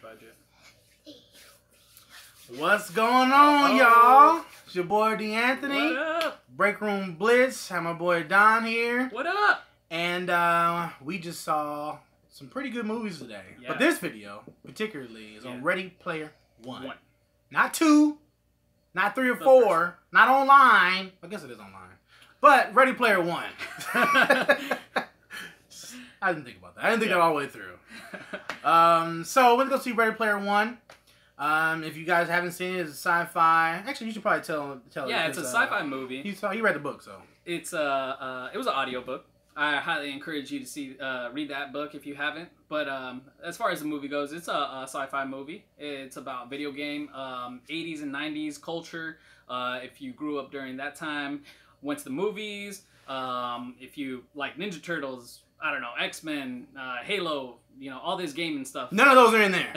budget. What's going on, y'all? It's your boy D'Anthony. What up? Break Room Blitz. Have my boy Don here. What up? And we just saw some pretty good movies today. Yeah. But this video, particularly, is on Ready Player One. Not 2, not 3 or 4, not online. I guess it is online. But Ready Player One. I didn't think about that. I didn't think that all the way through. So we're going to go see Ready Player One. If you guys haven't seen it, it's a sci-fi. Actually, you should probably tell Yeah, it's a sci-fi movie. You read the book, so. It's it was an audio book. I highly encourage you to read that book if you haven't. But as far as the movie goes, it's a sci-fi movie. It's about video game, 80s and 90s culture. If you grew up during that time, went to the movies. If you like Ninja Turtles, I don't know, X-Men, Halo, you know, all this gaming stuff. None of those are in there.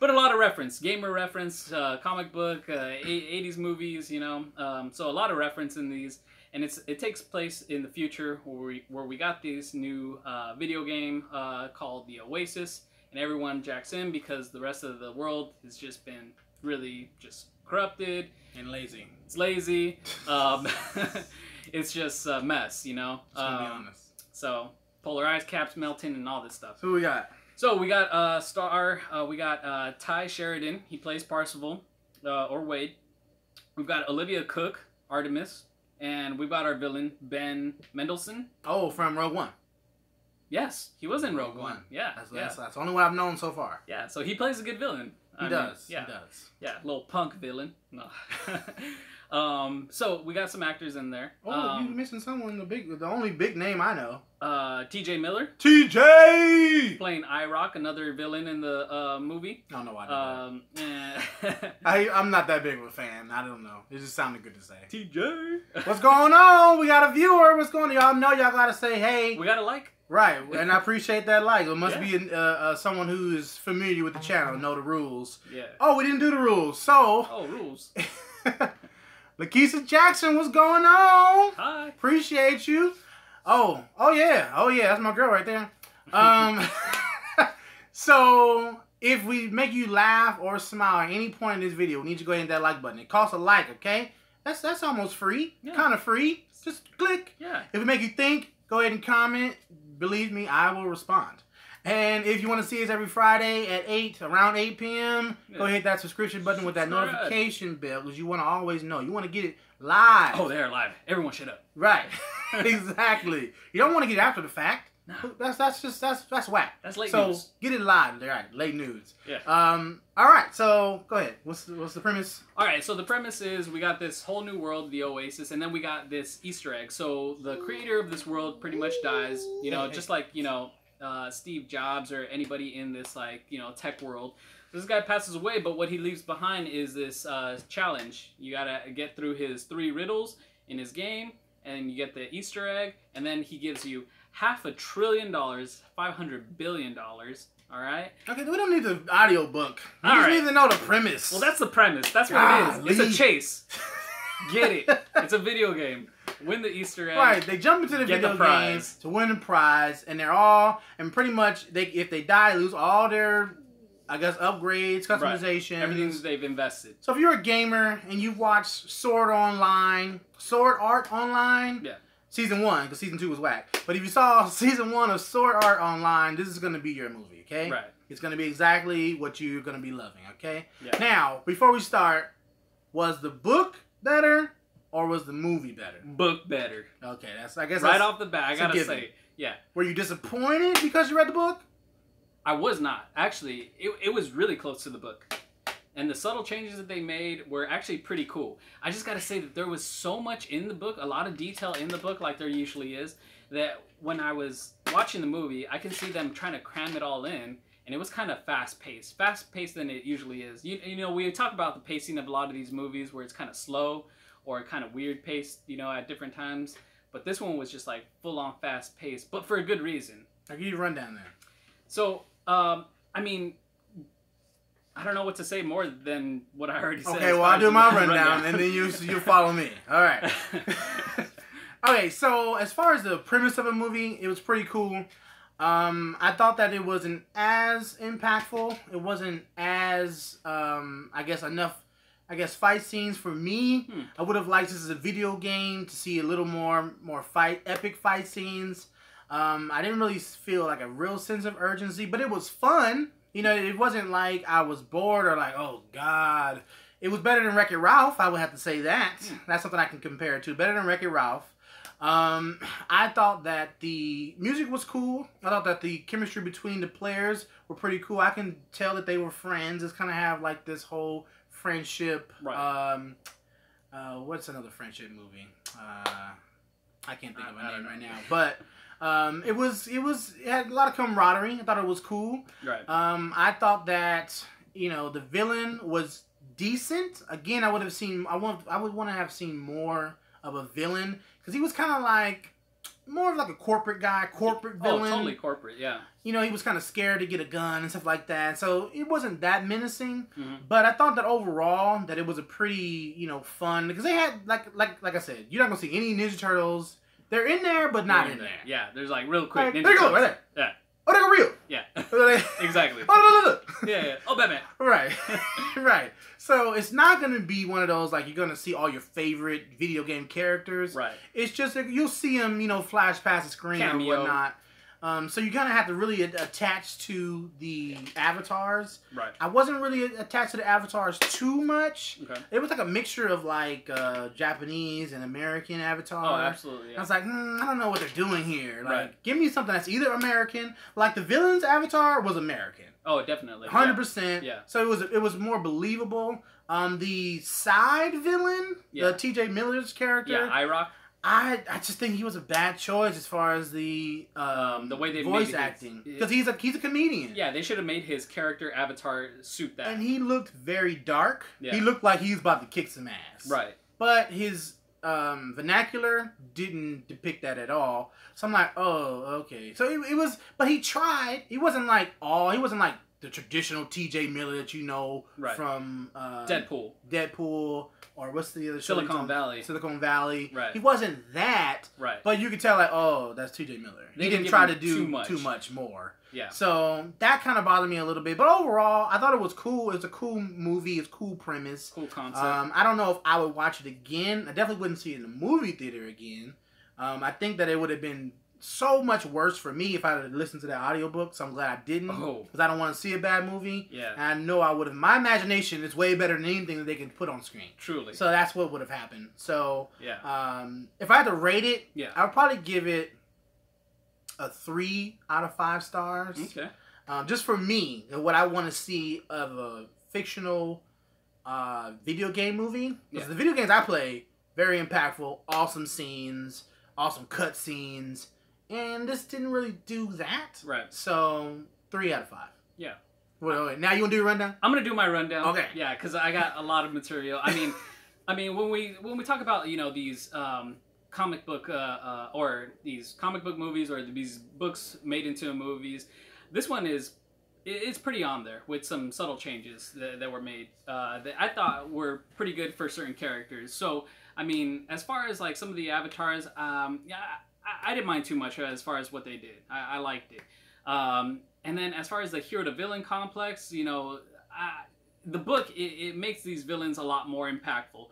But a lot of reference, gamer reference, comic book, 80s movies, you know. So a lot of reference in these. And it takes place in the future where we got this new video game called the Oasis. And everyone jacks in because the rest of the world has just been really just corrupted. And lazy. It's lazy. It's just a mess, you know. Just to be honest. So polar ice caps melting and all this stuff. So who we got? So we got we got Ty Sheridan. He plays Parzival, or Wade. We've got Olivia Cook, Artemis. And we've got our villain, Ben Mendelsohn. Oh, from Rogue One. Yes, he was in Rogue One. Yeah, that's the only one I've known so far. Yeah, so he plays a good villain. He does. Yeah, little punk villain. No. So we got some actors in there. Oh, you're missing someone, the only big name I know. T.J. Miller. T.J. Playing I-Rock, another villain in the movie. I don't know why I'm not that big of a fan. I don't know. It just sounded good to say. T.J. What's going on? We got a viewer. What's going on? Y'all know y'all gotta say hey. We got a like. Right, and I appreciate that like. It must be someone who is familiar with the channel, know the rules. Yeah. Oh, we didn't do the rules, so. Oh, rules. Lakeisha Jackson, what's going on? Hi. Appreciate you. Oh yeah, that's my girl right there. So if we make you laugh or smile at any point in this video, we need you to go ahead and hit that like button. It costs a like, okay? That's almost free, kind of free. Just click. Yeah. If we make you think, go ahead and comment. Believe me, I will respond. And if you want to see us every Friday at around 8 p.m., go hit that subscription button with that notification bell because you want to always know. You want to get it live. Oh, they're live. Everyone shut up. Right. Exactly. You don't want to get it after the fact. No. That's whack. That's late news. So get it live. All right, late news. Yeah. All right. So go ahead. What's the premise? All right. So the premise is we got this whole new world, the Oasis, and then we got this Easter egg. So the creator of this world pretty much dies. You know, just like Steve Jobs or anybody in this tech world. This guy passes away, but what he leaves behind is this challenge. You gotta get through his 3 riddles in his game, and you get the Easter egg, and then he gives you $500 billion, $500 billion. All right. Okay, we don't need the audio book. We just need to know the premise. Well, that's the premise. That's what it is. It's a chase. Get it? It's a video game. Win the Easter egg. Right, they jump into the video game to win the prize, and they're all, and pretty much, if they die, lose all their, I guess, upgrades, customizations. Right. Everything they've invested. So if you're a gamer and you've watched Sword Art Online, Season 1, because Season 2 was whack. But if you saw Season 1 of Sword Art Online, this is going to be your movie, okay? Right. It's going to be exactly what you're going to be loving, okay? Yeah. Now, before we start, was the book better or was the movie better? Book better. Okay, I guess right off the bat, I gotta say, yeah. Were you disappointed because you read the book? I was not. Actually, it was really close to the book. And the subtle changes that they made were actually pretty cool. I just gotta say that there was so much in the book, a lot of detail in the book like there usually is, that when I was watching the movie, I can see them trying to cram it all in, and it was kind of fast-paced. Fast-paced than it usually is. You know, we talk about the pacing of a lot of these movies where it's kind of slow or kind of weird paced, you know, at different times. But this one was just like full-on fast-paced, but for a good reason. I'll give you a rundown there. So, I mean, I don't know what to say more than what I already said. Okay, well, I'll do my rundown, and then you follow me. All right. Okay, so as far as the premise of a movie, it was pretty cool. I thought that it wasn't as impactful. It wasn't as, I guess fight scenes for me. I would have liked this as a video game to see a little more epic fight scenes. I didn't really feel like a real sense of urgency, but it was fun. You know, it wasn't like I was bored or like, oh God. It was better than Wreck-It Ralph, I would have to say that. That's something I can compare it to. Better than Wreck-It Ralph. I thought that the music was cool. I thought that the chemistry between the players were pretty cool. I can tell that they were friends. It's kind of have like this whole friendship. Right. What's another friendship movie? I can't think of a name right now. But it had a lot of camaraderie. I thought it was cool. Right. I thought that, you know, the villain was decent. Again, I would want to have seen more of a villain, because he was kind of like more of like a corporate guy, corporate villain. Oh, totally corporate, yeah. You know, he was kind of scared to get a gun and stuff like that, so it wasn't that menacing. But I thought that overall that it was a pretty, you know, fun, because they had like I said, you're not gonna see any Ninja Turtles. They're in there, but not in there. Yeah, there's like real quick. Like, there you go, right there. Yeah. Oh, they're real. Yeah. Exactly. Oh, look. Yeah. Oh, Batman. Right. Right. So it's not going to be one of those, like, you're going to see all your favorite video game characters. Right. It's just, like, you'll see them, you know, flash past the screen Cameo. or whatnot. So you kind of have to really attach to the avatars. Right. I wasn't really attached to the avatars too much. Okay. It was like a mixture of like Japanese and American avatars. Oh, absolutely. Yeah. I was like, I don't know what they're doing here. Like, Right. give me something that's either American, like the villain's avatar was American. Oh, definitely. 100%. Yeah. So it was more believable. The side villain, the T.J. Miller's character. Yeah, IROC. I just think he was a bad choice as far as the way they voice made acting, because he's a comedian. Yeah, they should have made his character avatar suit that. And he looked very dark. Yeah. He looked like he was about to kick some ass. Right. But his vernacular didn't depict that at all. So I'm like, oh, okay. So it was, but he tried. He wasn't like the traditional T.J. Miller that you know from Deadpool. Or what's the other show? Silicon Valley. Silicon Valley. Right. He wasn't that. Right. But you could tell, like, oh, that's T.J. Miller. He didn't try to do too much more. Yeah. So that kind of bothered me a little bit. But overall, I thought it was cool. It was a cool movie. It's a cool premise. Cool concept. I don't know if I would watch it again. I definitely wouldn't see it in the movie theater again. I think that it would have been so much worse for me if I had listened to that audiobook, so I'm glad I didn't. Because I don't want to see a bad movie. Yeah. And I know I would have. My imagination is way better than anything that they can put on screen. Truly. So that's what would have happened. So, yeah. If I had to rate it, yeah, I would probably give it a 3 out of 5 stars. Okay. Just for me, what I want to see of a fictional video game movie. Because the video games I play, very impactful, awesome scenes, awesome cut scenes. And this didn't really do that. Right. So, 3 out of 5. Yeah. Wait, now you want to do your rundown? I'm going to do my rundown. Okay. Yeah, because I got a lot of material. I mean, when we talk about, you know, these comic book or these comic book movies or these books made into movies, this one it's pretty on there with some subtle changes that were made that I thought were pretty good for certain characters. So, I mean, as far as like some of the avatars, yeah, I didn't mind too much as far as what they did. I liked it. And then as far as the hero to villain complex, you know, the book, it makes these villains a lot more impactful.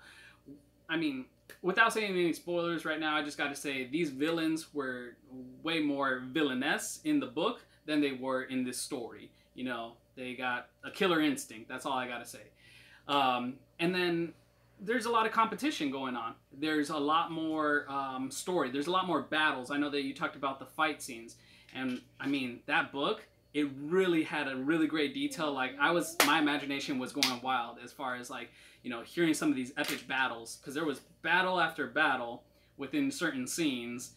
I mean, without saying any spoilers right now, I just got to say these villains were way more villainous in the book than they were in this story. You know, they got a killer instinct. That's all I got to say. And then there's a lot of competition going on. There's a lot more story. There's a lot more battles. I know that you talked about the fight scenes. And, I mean, that book, it really had a really great detail. Like, my imagination was going wild as far as, like, you know, hearing some of these epic battles. Because there was battle after battle within certain scenes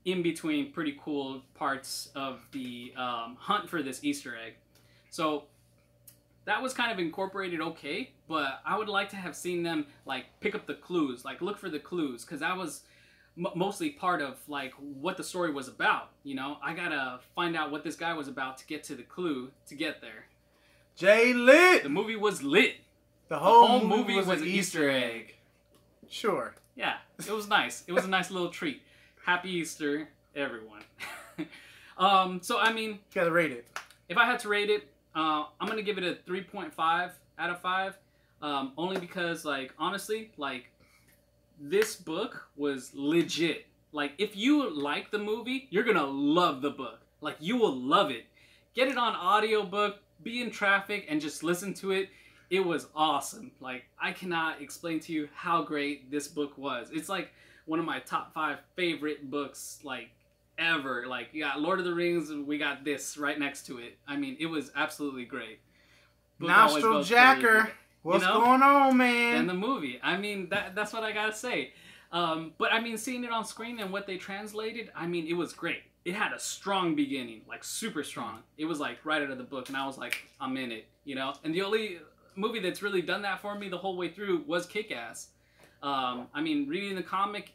in between pretty cool parts of the hunt for this Easter egg. So that was kind of incorporated okay, but I would like to have seen them like pick up the clues, like look for the clues, because that was mostly part of like what the story was about. You know, I gotta find out what this guy was about to get to the clue to get there. Jay lit. The movie was lit. The whole movie was an Easter egg. Sure. Yeah, it was nice. It was a nice little treat. Happy Easter, everyone. So I mean, you gotta rate it. If I had to rate it, I'm gonna give it a 3.5 out of 5. Only because, like, honestly, like, this book was legit. Like, if you like the movie, you're gonna love the book. Like, you will love it. Get it on audiobook, be in traffic, and just listen to it. It was awesome. Like, I cannot explain to you how great this book was. It's like one of my top 5 favorite books, like, ever. Like, you got Lord of the Rings, and we got this right next to it. I mean, it was absolutely great. Nostril Jacker. What's going on, man? And the movie. I mean, that's what I gotta say. But I mean, seeing it on screen and what they translated, I mean, it was great. It had a strong beginning, like super strong. It was like right out of the book, and I was like, I'm in it, you know? And the only movie that's really done that for me the whole way through was Kick-Ass. I mean, reading the comic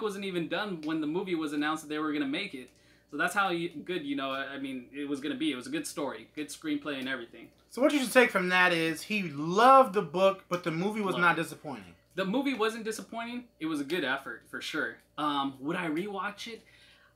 wasn't even done when the movie was announced that they were gonna make it. So that's how good, you know, I mean, it was gonna be. It was a good story, good screenplay and everything. So what you should take from that is he loved the book, but the movie was not disappointing. The movie wasn't disappointing. It was a good effort, for sure. Would I rewatch it?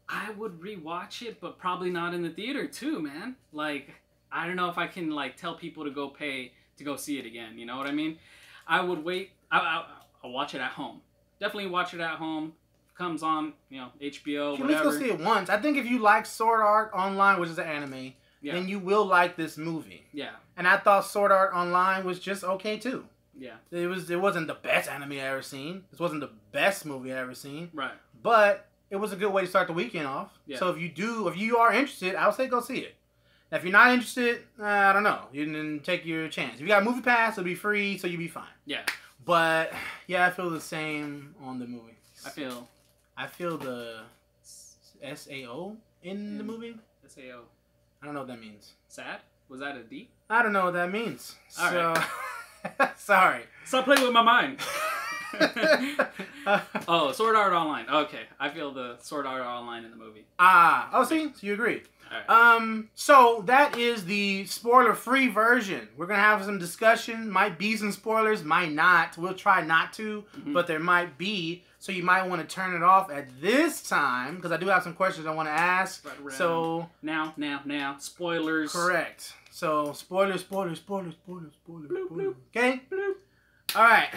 I would rewatch it, but probably not in the theater too, man. Like, I don't know if I can, like, tell people to go pay to go see it again. You know what I mean? I would wait. I'll watch it at home. Definitely watch it at home. Comes on, you know, HBO, whatever. Let's go see it once. I think if you like Sword Art Online, which is an anime, then you will like this movie. Yeah. And I thought Sword Art Online was just okay too. Yeah. It wasn't the best anime I ever seen. This wasn't the best movie I ever seen. Right. But it was a good way to start the weekend off. Yeah. So if you are interested, I would say go see it. Now, if you're not interested, I don't know. You can take your chance. If you got Movie Pass, it'll be free, so you'll be fine. Yeah. But yeah, I feel the same on the movie. I feel the SAO in the movie. SAO. I don't know what that means. Sad? Was that a D? I don't know what that means. All right. Sorry. Stop playing with my mind. Oh, Sword Art Online. Okay. I feel the Sword Art Online in the movie. See? So you agree. All right. So that is the spoiler-free version. We're going to have some discussion. Might be some spoilers, might not. We'll try not to, but there might be. So you might want to turn it off at this time, because I do have some questions I want to ask. Right so now. Spoilers. Correct. So spoilers. Bloop, bloop. Okay? Bloop. All right.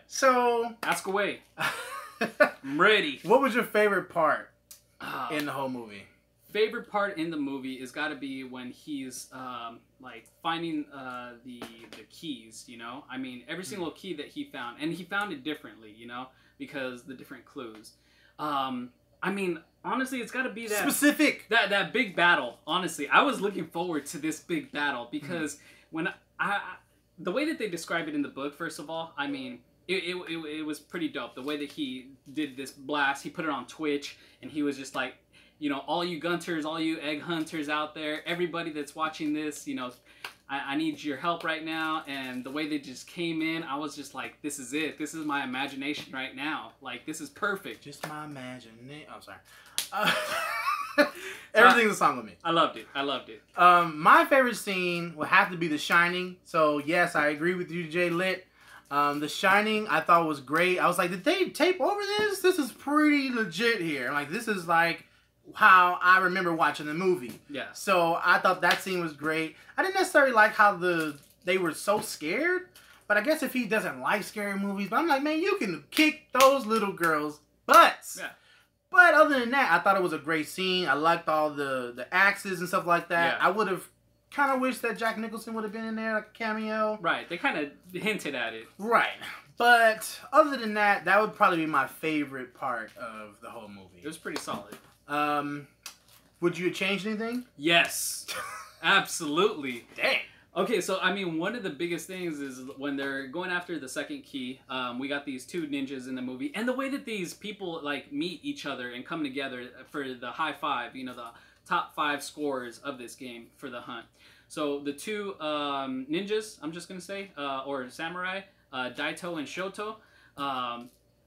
So ask away. I'm ready. What was your favorite part in the whole movie? Favorite part in the movie is got to be when he's like finding the keys, you know? I mean, every single key that he found, and he found it differently, you know, because the different clues. I mean, honestly, it's got to be that specific, that big battle. Honestly, I was looking forward to this big battle because when the way that they describe it in the book, first of all, I mean, it was pretty dope. The way that he did this blast, he put it on Twitch, and he was just like, you know, all you gunters, all you egg hunters out there, everybody that's watching this, you know, I need your help right now. And the way they just came in, I was just like, this is it. This is my imagination right now. Like, this is perfect. Just my imagination. Oh, sorry. Everything's a song with me. I loved it. My favorite scene would have to be The Shining. So, yes, I agree with you, Jay Lit. The Shining, I thought was great. I was like, did they tape over this? This is pretty legit here. Like, this is like how I remember watching the movie. Yeah. So I thought that scene was great. I didn't necessarily like how they were so scared, but I guess if he doesn't like scary movies, but I'm like, man, you can kick those little girls' butts. Yeah. But other than that, I thought it was a great scene. I liked all the axes and stuff like that. Yeah. I would have kind of wished that Jack Nicholson would have been in there, like a cameo. Right. They kind of hinted at it. Right. But other than that, that would probably be my favorite part of the whole movie. It was pretty solid. Would you have changed anything? Yes. Absolutely. Dang. Okay, so, I mean, one of the biggest things is when they're going after the second key, we got these two ninjas in the movie, and the way that these people, like, meet each other and come together for the high five, you know, the top 5 scorers of this game for the hunt. So, the two ninjas, I'm just going to say, or samurai, Daito and Shoto,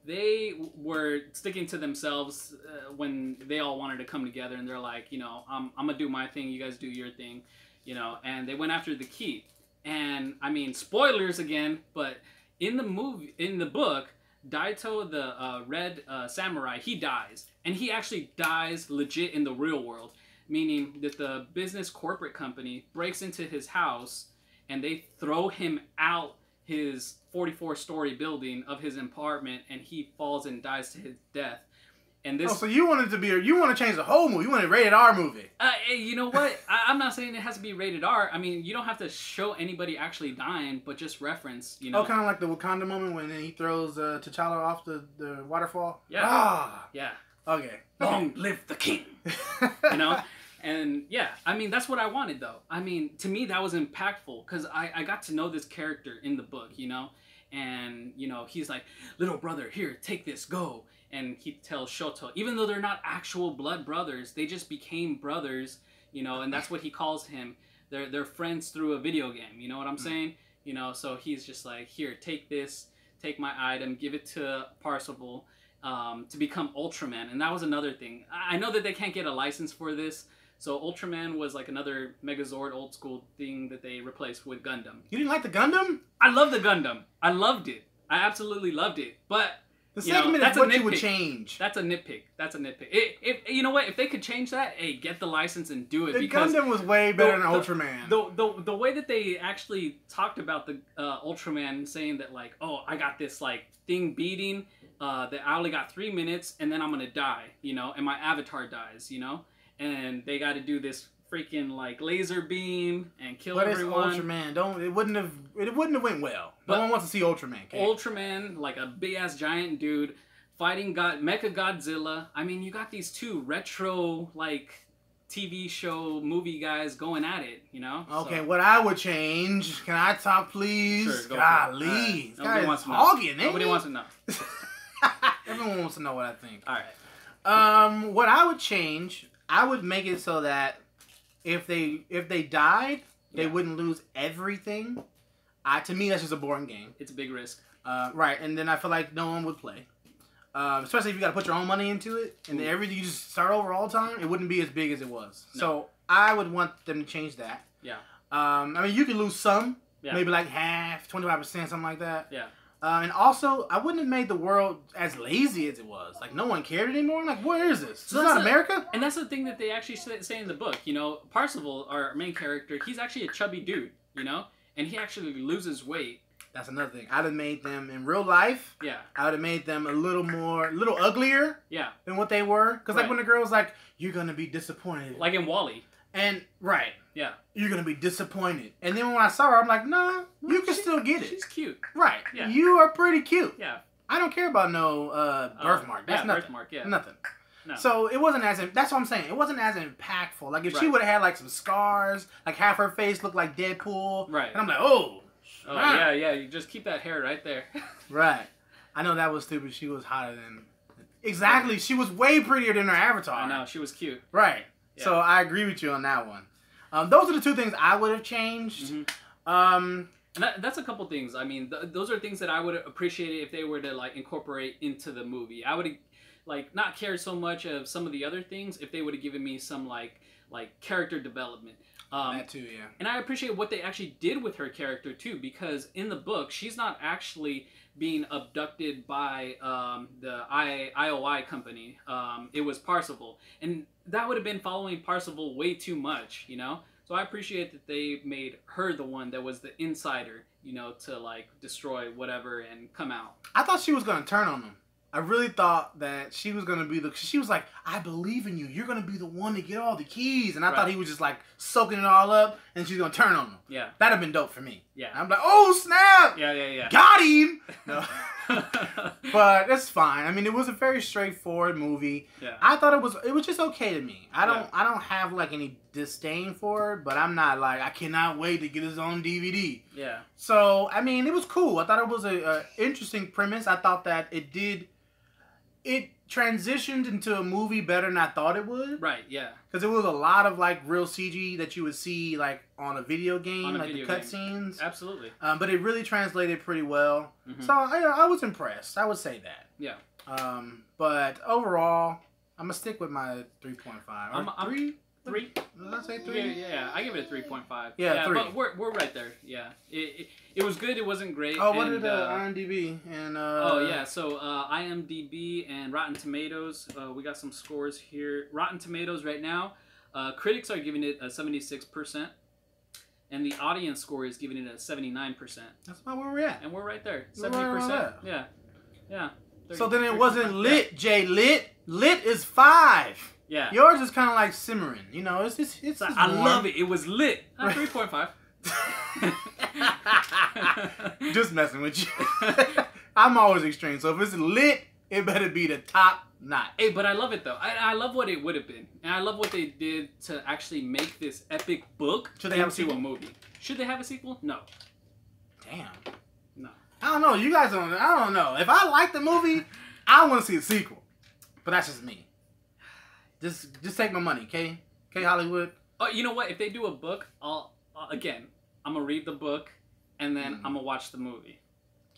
they were sticking to themselves when they all wanted to come together, and they're like, you know, I'm going to do my thing, you guys do your thing. You know, and they went after the key. And, I mean, spoilers again, but in the book, Daito, the red samurai, he dies. And he actually dies legit in the real world. meaning that the business corporate company breaks into his house and they throw him out his 44-story building of his apartment, and he falls and dies to his death. And this. Oh, so you want it to be? You want to change the whole movie? You want a rated R movie? You know what? I'm not saying it has to be rated R. I mean, you don't have to show anybody actually dying, but just reference. You know. Oh, kind of like the Wakanda moment when he throws T'Challa off the waterfall. Yeah. Ah. Yeah. Okay. Long live the king. You know. And yeah, I mean, that's what I wanted, though. I mean, to me, that was impactful because I got to know this character in the book, you know? And, you know, he's like, little brother, here, take this, go. And he tells Shoto, even though they're not actual blood brothers, they just became brothers, you know, and that's what he calls him. They're friends through a video game, you know what I'm saying? You know, so he's just like, here, take this, take my item, give it to Parzival to become Ultraman. And that was another thing. I know that they can't get a license for this. So Ultraman was like another Megazord old school thing that they replaced with Gundam. You didn't like the Gundam? I love the Gundam. I loved it. I absolutely loved it. But the segment is what you would change. That's a nitpick. That's a nitpick. If you know what, if they could change that, hey, get the license and do it. The because Gundam was way better than Ultraman. The way that they actually talked about the Ultraman, saying that like, oh, I got this like thing beating, that I only got 3 minutes and then I'm gonna die, you know, and my avatar dies, you know. And they got to do this freaking like laser beam and kill everyone. But it's Ultraman. It wouldn't have went well. No one wants to see Ultraman. Ultraman, like a big ass giant dude fighting Mecha Godzilla. I mean, you got these two retro like TV show movie guys going at it. You know. Okay, so what I would change? Can I talk, please? Sure, go Golly, right. nobody wants to know. Nobody wants to know. Everyone wants to know what I think. All right. What I would change. I would make it so that if they died, they wouldn't lose everything. To me, that's just a boring game. It's a big risk. Right, and then I feel like no one would play. Especially if you got to put your own money into it, and everything you just start over all the time, it wouldn't be as big as it was. No. So I would want them to change that. Yeah. I mean, you could lose some, maybe like half, 25%, something like that. Yeah. And also, I wouldn't have made the world as lazy as it was. Like, no one cared anymore. Like, where is this? So this is not America? And that's the thing that they actually say in the book. You know, Parzival, our main character, he's actually a chubby dude, you know? And he actually loses weight. That's another thing. I'd have made them, in real life, I would have made them a little uglier than what they were. Because, like, when the girl's like, you're going to be disappointed. Like in WALL-E. And, right. Yeah. You're going to be disappointed. And then when I saw her, I'm like, nah, you can still get it. She's cute. Right. Yeah. You are pretty cute. Yeah. I don't care about no birthmark. That's nothing. Birthmark, Nothing. No. So it wasn't as... That's what I'm saying. It wasn't as impactful. Like, if she would have had, like, some scars, like, half her face looked like Deadpool. Right. And I'm like, oh. Yeah. You just keep that hair right there. Right. I know that was stupid. She was hotter than... Exactly. She was way prettier than her avatar. I know. She was cute. Right. Yeah. So I agree with you on that one. Those are the two things I would have changed. And that's a couple things. I mean, those are things that I would appreciate if they were to like incorporate into the movie. I would like not care so much of some of the other things if they would have given me some like character development. That too, yeah. And I appreciate what they actually did with her character too, because in the book she's not actually being abducted by the IOI company. It was Parzival, and that would have been following Parzival way too much, you know? So I appreciate that they made her the one that was the insider, you know, to like destroy whatever and come out. I thought she was going to turn on him. I really thought that she was going to be she was like, I believe in you. You're going to be the one to get all the keys. And I thought he was just like soaking it all up and she's going to turn on him. Yeah. That'd have been dope for me. Yeah. I'm like, oh, snap. Yeah. Got him. No. But that's fine. I mean, it was a very straightforward movie. Yeah. I thought it was just okay to me. I don't have like any disdain for it, but I'm not like, I cannot wait to get this on DVD. Yeah. So, I mean, it was cool. I thought it was a interesting premise. I thought that it transitioned into a movie better than I thought it would. Right, yeah. Because it was a lot of, like, real CG that you would see, like, on a video game, like the cutscenes. Absolutely. But it really translated pretty well. So, I was impressed. I would say that. Yeah. But overall, I'm going to stick with my 3.5. 3? Did I say 3? Yeah. I give it a 3.5. Yeah, 3. But we're right there. Yeah. It was good. It wasn't great. Oh, what did IMDb and... Oh, yeah. So, IMDb and Rotten Tomatoes. We got some scores here. Rotten Tomatoes right now, Critics are giving it a 76%, and the audience score is giving it a 79%. That's about where we're at. And we're right there, We're 70%. right Yeah, yeah. 30, So then it wasn't lit, yeah. Jay. Lit is 5. Yeah. Yours is kind of like simmering. You know, it's just I love it. It was lit. 3.5. Just messing with you. I'm always extreme. So if it's lit, it better be the top notch. Hey, but I love it though. I love what it would have been, and I love what they did to actually make this epic book into a movie. Should they have a sequel? No. Damn. No. I don't know. You guys don't. I don't know. If I like the movie, I want to see a sequel. But that's just me. Just take my money, okay? Okay, Hollywood. Oh, you know what? If they do a book, I'm gonna read the book, and then I'm gonna watch the movie.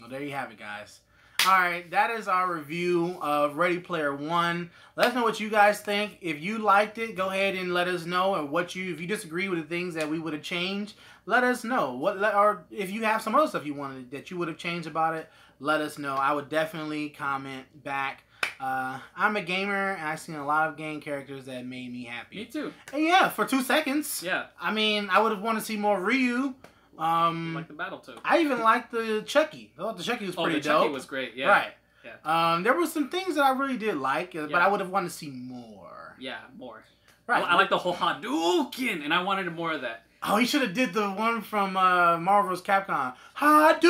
Well, there you have it, guys. All right, that is our review of Ready Player One. Let us know what you guys think. If you liked it, go ahead and let us know. Or if you disagree with the things that we would have changed, let us know. Or if you have some other stuff you wanted that you would have changed about it, let us know. I would definitely comment back. I'm a gamer, and I've seen a lot of game characters that made me happy. Me too. And yeah, for 2 seconds. Yeah. I mean, I would have wanted to see more Ryu. Like the Battletoad. I even liked the Chucky. I thought the Chucky was pretty dope. Chucky was great. Yeah. Right. Yeah. There were some things that I really did like, but I would have wanted to see more. Yeah, more. Right. I like the whole Hadouken, and I wanted more of that. Oh, he should have did the one from Marvel vs. Capcom. Hadouken!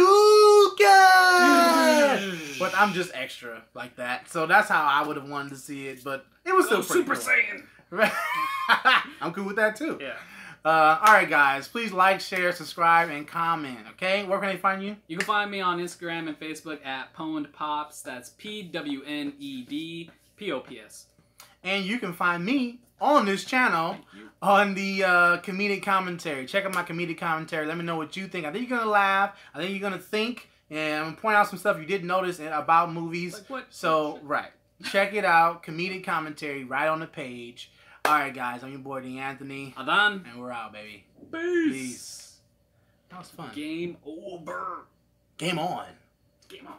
But I'm just extra like that. So that's how I would have wanted to see it, but it was still pretty Super cool. Saiyan. Right. I'm cool with that too. Yeah. Alright guys, please like, share, subscribe, and comment, okay? Where can they find you? You can find me on Instagram and Facebook at Pwned Pops. That's PWNED POPS. And you can find me on this channel on the comedic commentary. Check out my comedic commentary. Let me know what you think. I think you're going to laugh. I think you're going to think. And I'm going to point out some stuff you didn't notice about movies. Like what? So, right. Check it out. Comedic commentary right on the page. Alright, guys. I'm your boy, D'Anthony. Adan. And we're out, baby. Peace. That was fun. Game over. Game on. Game on.